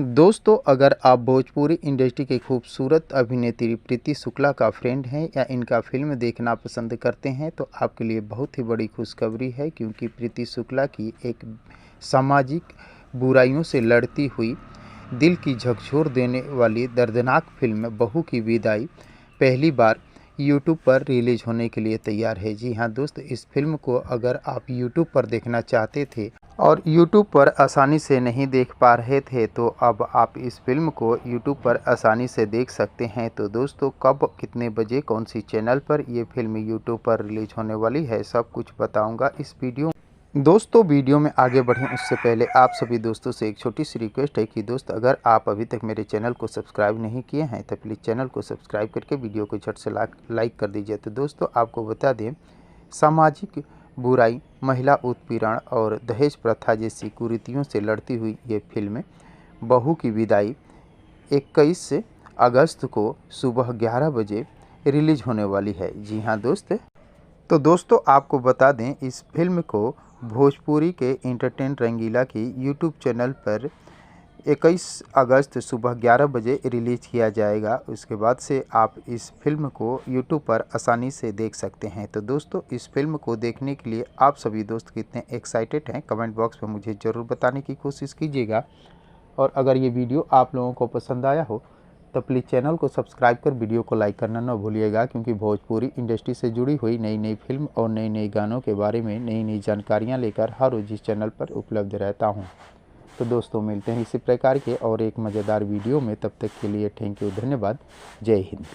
दोस्तों, अगर आप भोजपुरी इंडस्ट्री की खूबसूरत अभिनेत्री प्रीति शुक्ला का फ्रेंड हैं या इनका फिल्म देखना पसंद करते हैं तो आपके लिए बहुत ही बड़ी खुशखबरी है, क्योंकि प्रीति शुक्ला की एक सामाजिक बुराइयों से लड़ती हुई दिल की झकझोर देने वाली दर्दनाक फिल्म बहू की विदाई पहली बार यूट्यूब पर रिलीज होने के लिए तैयार है। जी हाँ दोस्त, इस फिल्म को अगर आप यूट्यूब पर देखना चाहते थे और यूट्यूब पर आसानी से नहीं देख पा रहे थे तो अब आप इस फिल्म को यूट्यूब पर आसानी से देख सकते हैं। तो दोस्तों, कब, कितने बजे, कौन सी चैनल पर ये फिल्म यूट्यूब पर रिलीज होने वाली है, सब कुछ बताऊंगा इस वीडियो। दोस्तों, वीडियो में आगे बढ़ें उससे पहले आप सभी दोस्तों से एक छोटी सी रिक्वेस्ट है कि दोस्त, अगर आप अभी तक मेरे चैनल को सब्सक्राइब नहीं किए हैं तो प्लीज़ चैनल को सब्सक्राइब करके वीडियो को झट से लाइक कर दीजिए। तो दोस्तों, आपको बता दें, सामाजिक बुराई, महिला उत्पीड़न और दहेज प्रथा जैसी कुरीतियों से लड़ती हुई ये फिल्म बहू की विदाई 21 अगस्त को सुबह 11 बजे रिलीज होने वाली है। जी हाँ दोस्त, तो दोस्तों आपको बता दें, इस फिल्म को भोजपुरी के एंटरटेन रंगीला की यूट्यूब चैनल पर 21 अगस्त सुबह 11 बजे रिलीज़ किया जाएगा। उसके बाद से आप इस फिल्म को यूट्यूब पर आसानी से देख सकते हैं। तो दोस्तों, इस फिल्म को देखने के लिए आप सभी दोस्त कितने एक्साइटेड हैं, कमेंट बॉक्स में मुझे ज़रूर बताने की कोशिश कीजिएगा। और अगर ये वीडियो आप लोगों को पसंद आया हो तो प्लीज़ चैनल को सब्सक्राइब कर वीडियो को लाइक करना न भूलिएगा, क्योंकि भोजपुरी इंडस्ट्री से जुड़ी हुई नई नई फिल्म और नई नई गानों के बारे में नई नई जानकारियाँ लेकर हर रोज़ इस चैनल पर उपलब्ध रहता हूँ। तो दोस्तों, मिलते हैं इसी प्रकार के और एक मज़ेदार वीडियो में। तब तक के लिए थैंक यू, धन्यवाद, जय हिंद।